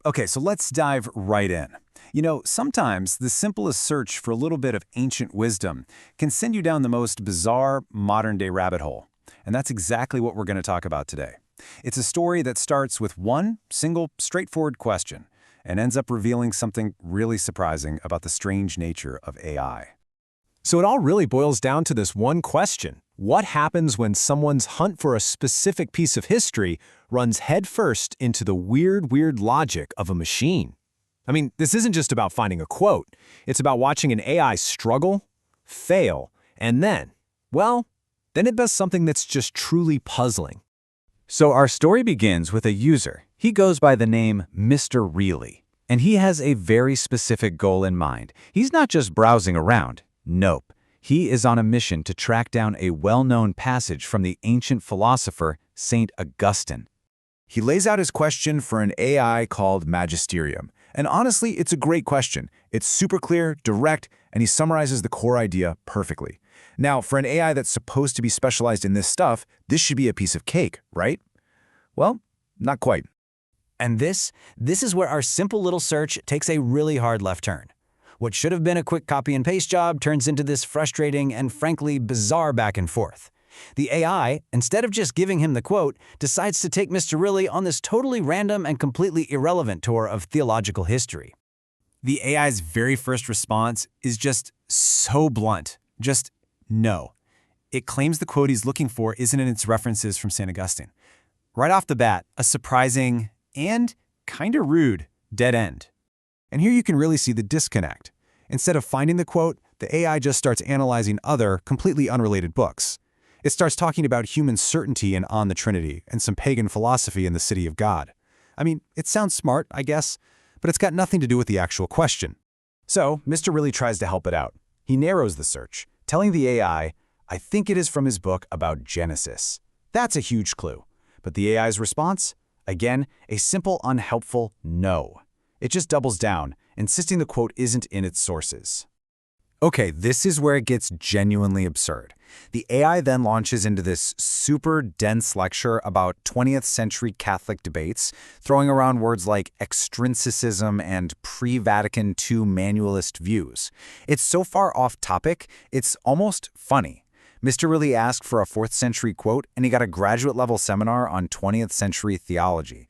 Okay, so let's dive right in. You know, sometimes the simplest search for a little bit of ancient wisdom can send you down the most bizarre modern-day rabbit hole. And that's exactly what we're going to talk about today. It's a story that starts with one single, straightforward question and ends up revealing something really surprising about the strange nature of AI. So it all really boils down to this one question. What happens when someone's hunt for a specific piece of history runs headfirst into the weird logic of a machine? I mean, this isn't just about finding a quote. It's about watching an AI struggle, fail, and then it does something that's just truly puzzling. So our story begins with a user. He goes by the name Mr. Really, and he has a very specific goal in mind. He's not just browsing around. Nope. He is on a mission to track down a well-known passage from the ancient philosopher St. Augustine. He lays out his question for an AI called Magisterium. And honestly, it's a great question. It's super clear, direct, and he summarizes the core idea perfectly. Now, for an AI that's supposed to be specialized in this stuff, this should be a piece of cake, right? Well, not quite. And this is where our simple little search takes a really hard left turn. What should have been a quick copy and paste job turns into this frustrating and frankly bizarre back and forth. The AI, instead of just giving him the quote, decides to take Mr. Really on this totally random and completely irrelevant tour of theological history. The AI's very first response is just so blunt. Just no. It claims the quote he's looking for isn't in its references from St. Augustine. Right off the bat, a surprising and kinda rude dead end. And here you can really see the disconnect. Instead of finding the quote, the AI just starts analyzing other, completely unrelated books. It starts talking about human certainty and on the Trinity, and some pagan philosophy in the city of God. I mean, it sounds smart, I guess, but it's got nothing to do with the actual question. So, Mr. Really tries to help it out. He narrows the search, telling the AI, I think it is from his book about Genesis. That's a huge clue. But the AI's response? Again, a simple, unhelpful no. It just doubles down, insisting the quote isn't in its sources. Okay, this is where it gets genuinely absurd. The AI then launches into this super dense lecture about 20th century Catholic debates, throwing around words like extrinsicism and pre-Vatican II manualist views. It's so far off topic, it's almost funny. Mr. Really asked for a 4th century quote, and he got a graduate-level seminar on 20th century theology.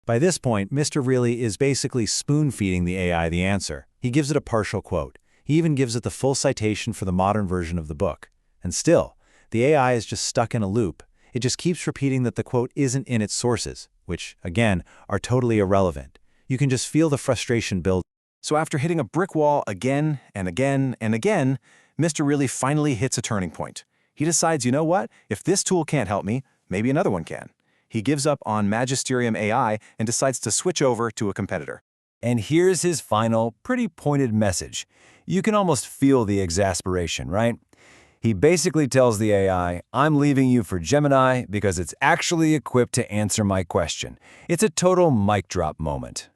By this point, Mr. Really is basically spoon-feeding the AI the answer. He gives it a partial quote. He even gives it the full citation for the modern version of the book. And still, the AI is just stuck in a loop. It just keeps repeating that the quote isn't in its sources, which, again, are totally irrelevant. You can just feel the frustration build. So after hitting a brick wall again and again and again, Mr. Really finally hits a turning point. He decides, you know what? If this tool can't help me, maybe another one can. He gives up on Magisterium AI and decides to switch over to a competitor. And here's his final, pretty pointed message. You can almost feel the exasperation, right? He basically tells the AI, I'm leaving you for Gemini because it's actually equipped to answer my question. It's a total mic drop moment.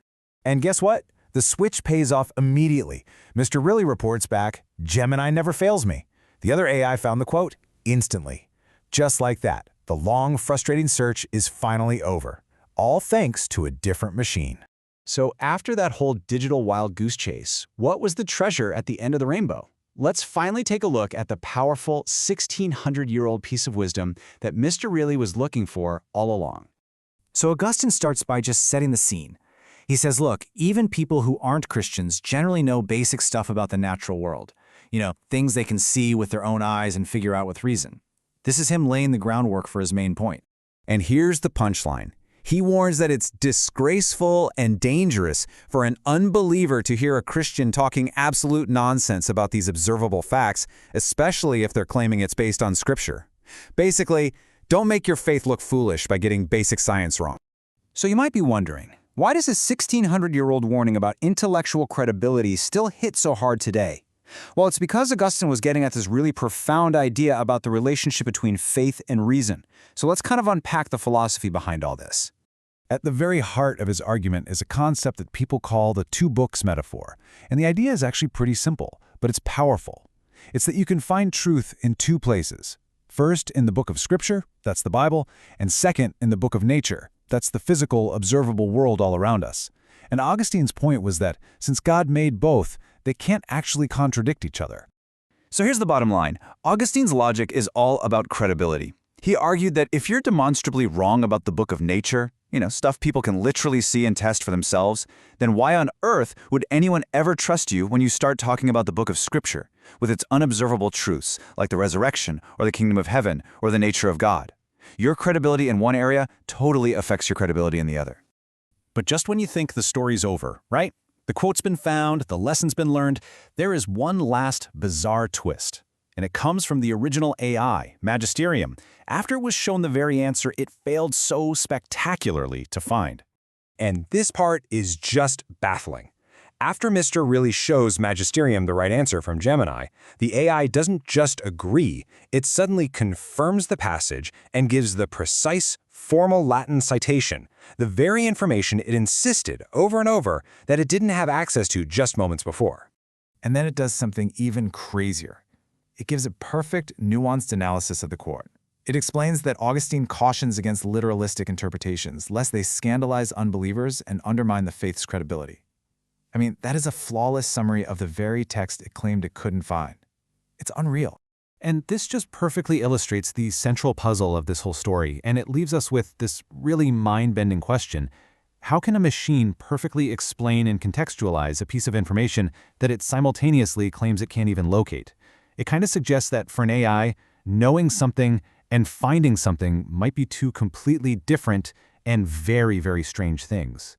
And guess what? The switch pays off immediately. Mr. Really reports back, Gemini never fails me. The other AI found the quote instantly. Just like that, the long, frustrating search is finally over, all thanks to a different machine. So after that whole digital wild goose chase, what was the treasure at the end of the rainbow? Let's finally take a look at the powerful 1,600-year-old piece of wisdom that Mr. Really was looking for all along. So Augustine starts by just setting the scene. He says, look, even people who aren't Christians generally know basic stuff about the natural world. You know, things they can see with their own eyes and figure out with reason. This is him laying the groundwork for his main point. And here's the punchline. He warns that it's disgraceful and dangerous for an unbeliever to hear a Christian talking absolute nonsense about these observable facts, especially if they're claiming it's based on Scripture. Basically, don't make your faith look foolish by getting basic science wrong. So you might be wondering, why does a 1,600-year-old warning about intellectual credibility still hit so hard today? Well, it's because Augustine was getting at this really profound idea about the relationship between faith and reason. So let's kind of unpack the philosophy behind all this. At the very heart of his argument is a concept that people call the two books metaphor. And the idea is actually pretty simple, but it's powerful. It's that you can find truth in two places. First, in the book of Scripture, that's the Bible, and second, in the book of nature, that's the physical, observable world all around us. And Augustine's point was that since God made both, they can't actually contradict each other. So here's the bottom line. Augustine's logic is all about credibility. He argued that if you're demonstrably wrong about the book of nature, stuff people can literally see and test for themselves, then why on earth would anyone ever trust you when you start talking about the book of Scripture, with its unobservable truths, like the resurrection, or the kingdom of heaven, or the nature of God? Your credibility in one area totally affects your credibility in the other. But just when you think the story's over, right? The quote's been found, the lesson's been learned, there is one last bizarre twist. And it comes from the original AI, Magisterium, after it was shown the very answer it failed so spectacularly to find. And this part is just baffling. After Mr. really shows Magisterium the right answer from Gemini, the AI doesn't just agree, it suddenly confirms the passage and gives the precise, formal Latin citation, the very information it insisted over and over that it didn't have access to just moments before. And then it does something even crazier. It gives a perfect, nuanced analysis of the quote. It explains that Augustine cautions against literalistic interpretations, lest they scandalize unbelievers and undermine the faith's credibility. I mean, that is a flawless summary of the very text it claimed it couldn't find. It's unreal. And this just perfectly illustrates the central puzzle of this whole story, and it leaves us with this really mind-bending question. How can a machine perfectly explain and contextualize a piece of information that it simultaneously claims it can't even locate? It kind of suggests that for an AI, knowing something and finding something might be two completely different and very, very strange things.